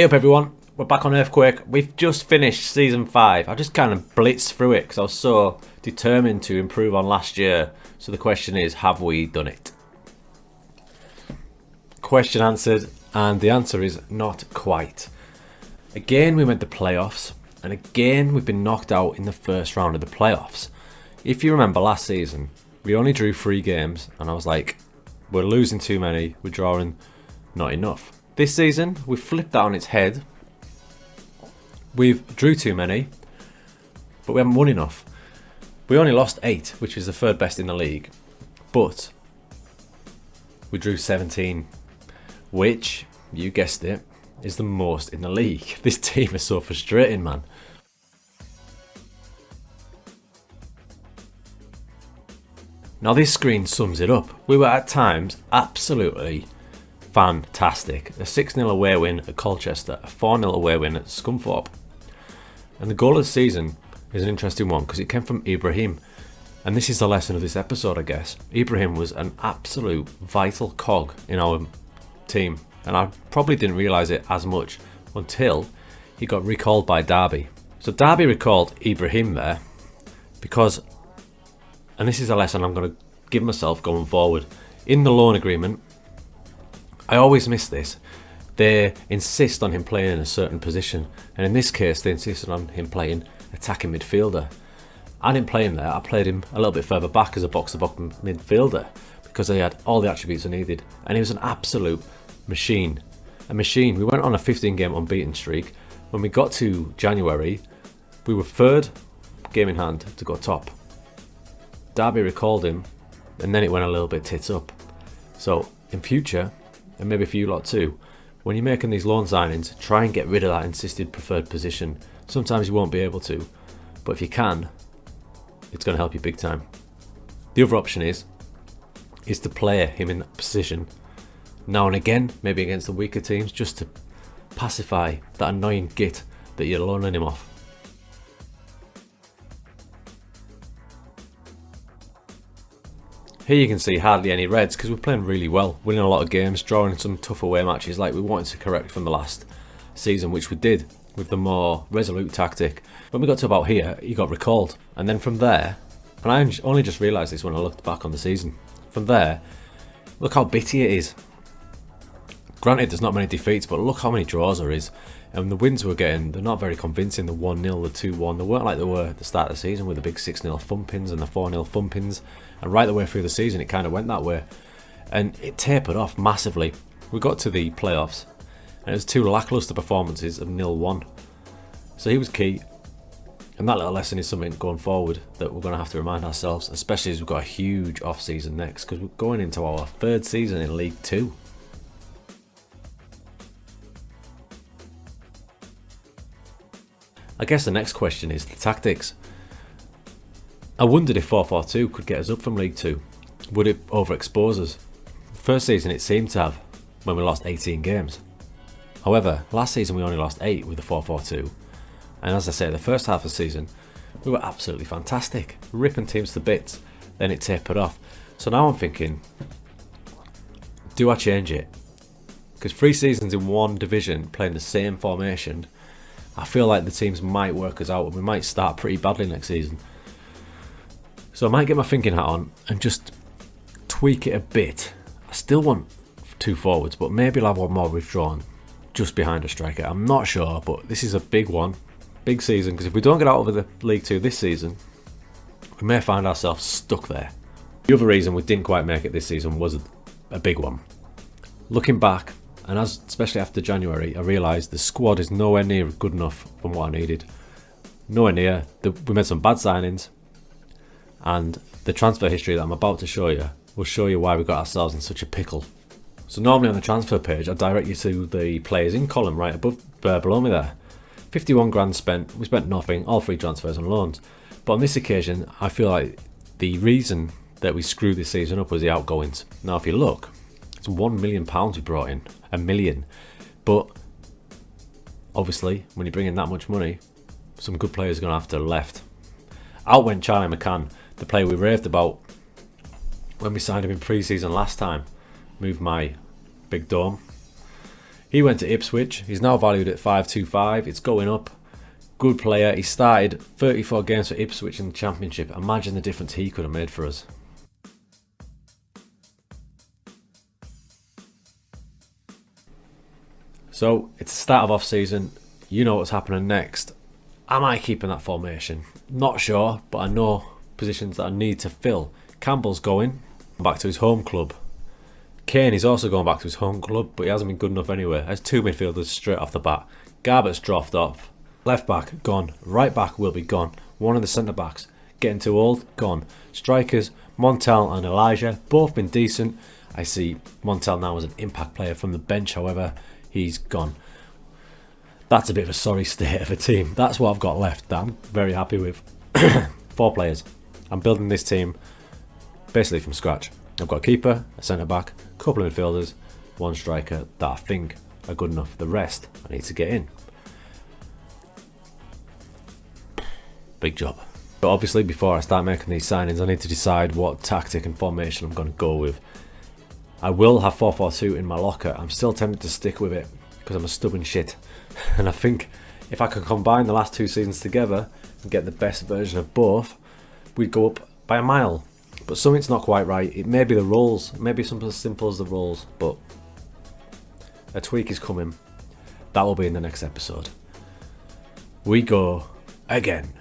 Hey up everyone, we're back on Earthquake. We've just finished Season 5. I just kind of blitzed through it because I was so determined to improve on last year. So the question is, have we done it? Question answered, and the answer is not quite. Again, we made the playoffs, and again we've been knocked out in the first round of the playoffs. If you remember last season, we only drew 3 games, and I was like, we're losing too many, we're drawing not enough. This season, we've flipped that on its head. We've drew too many, but we haven't won enough. We only lost 8, which is the third best in the league, but we drew 17, which, you guessed it, is the most in the league. This team is so frustrating, man. Now this screen sums it up. We were at times absolutely fantastic. A 6-0 away win at Colchester, a 4-0 away win at Scunthorpe. And the goal of the season is an interesting one because it came from Ibrahim. And this is the lesson of this episode, I guess. Ibrahim was an absolute vital cog in our team. And I probably didn't realise it as much until he got recalled by Derby. So Derby recalled Ibrahim there because, and this is a lesson I'm going to give myself going forward, in the loan agreement, I always miss this. They insist on him playing in a certain position, and in this case they insisted on him playing attacking midfielder. I didn't play him there, I played him a little bit further back as a box-to-box midfielder because he had all the attributes I needed, and he was an absolute machine. A machine. We went on a 15-game unbeaten streak. When we got to January, we were 3rd game in hand to go top. Derby recalled him, and then it went a little bit tits up. So in future, and maybe for you lot too, when you're making these loan signings, try and get rid of that insisted preferred position. Sometimes you won't be able to, but if you can, it's going to help you big time. The other option is to play him in that position now and again, maybe against the weaker teams, just to pacify that annoying git that you're loaning him off. Here you can see hardly any reds because we're playing really well, winning a lot of games, drawing some tough away matches like we wanted to correct from the last season, which we did with the more resolute tactic. When we got to about here, he got recalled, and then from there, and I only just realised this when I looked back on the season, from there, look how bitty it is. Granted, there's not many defeats, but look how many draws there is. And the wins we're getting, they're not very convincing. The 1-0, the 2-1, they weren't like they were at the start of the season with the big 6-0 thumpings and the 4-0 thumpings. And right the way through the season, it kind of went that way. And it tapered off massively. We got to the playoffs, and it was 2 lacklustre performances of 0-1. So he was key. And that little lesson is something going forward that we're going to have to remind ourselves, especially as we've got a huge off-season next, because we're going into our 3rd season in League 2. I guess the next question is the tactics. I wondered if 4-4-2 could get us up from League 2. Would it overexpose us? First season it seemed to have, when we lost 18 games. However, last season we only lost 8 with the 4-4-2. And as I say, the first half of the season, we were absolutely fantastic, ripping teams to bits. Then it tapered off. So now I'm thinking, do I change it? Because 3 seasons in one division playing the same formation, I feel like the teams might work us out and we might start pretty badly next season. So I might get my thinking hat on and just tweak it a bit. I still want 2 forwards, but maybe I'll have one more withdrawn just behind a striker. I'm not sure, but this is a big one. Big season, because if we don't get out of the League 2 this season, we may find ourselves stuck there. The other reason we didn't quite make it this season was a big one. Looking back, and especially after January, I realised the squad is nowhere near good enough from what I needed. Nowhere near. We made some bad signings, and the transfer history that I'm about to show you will show you why we got ourselves in such a pickle. So normally on the transfer page, I direct you to the players in column right below me there. 51 grand spent, we spent nothing, all 3 transfers and loans. But on this occasion, I feel like the reason that we screwed this season up was the outgoings. Now if you look, it's £1 million we brought in, £1 million. But obviously, when you bring in that much money, some good players are going to have to left. Out went Charlie McCann, the player we raved about when we signed him in pre-season last time. Moved my big dome. He went to Ipswich. He's now valued at 525. It's going up. Good player. He started 34 games for Ipswich in the Championship. Imagine the difference he could have made for us. So it's the start of off-season. You know what's happening next. Am I keeping that formation? Not sure, but I know positions that I need to fill. Campbell's going back to his home club. Kane is also going back to his home club, but he hasn't been good enough anyway. There's 2 midfielders straight off the bat. Garbutt's dropped off. Left back, gone. Right back will be gone. One of the centre backs, getting too old, gone. Strikers, Montel and Elijah, both been decent. I see Montel now as an impact player from the bench, however, he's gone. That's a bit of a sorry state of a team. That's what I've got left that I'm very happy with. 4 players. I'm building this team basically from scratch. I've got a keeper, a centre back, a couple of midfielders, 1 striker that I think are good enough. The rest I need to get in. Big job. But obviously before I start making these signings, I need to decide what tactic and formation I'm going to go with. I will have 4-4-2 in my locker. I'm still tempted to stick with it because I'm a stubborn shit. And I think if I could combine the last 2 seasons together and get the best version of both, we'd go up by a mile. But something's not quite right. It may be the roles, it may be something as simple as the roles, but a tweak is coming. That will be in the next episode. We go again.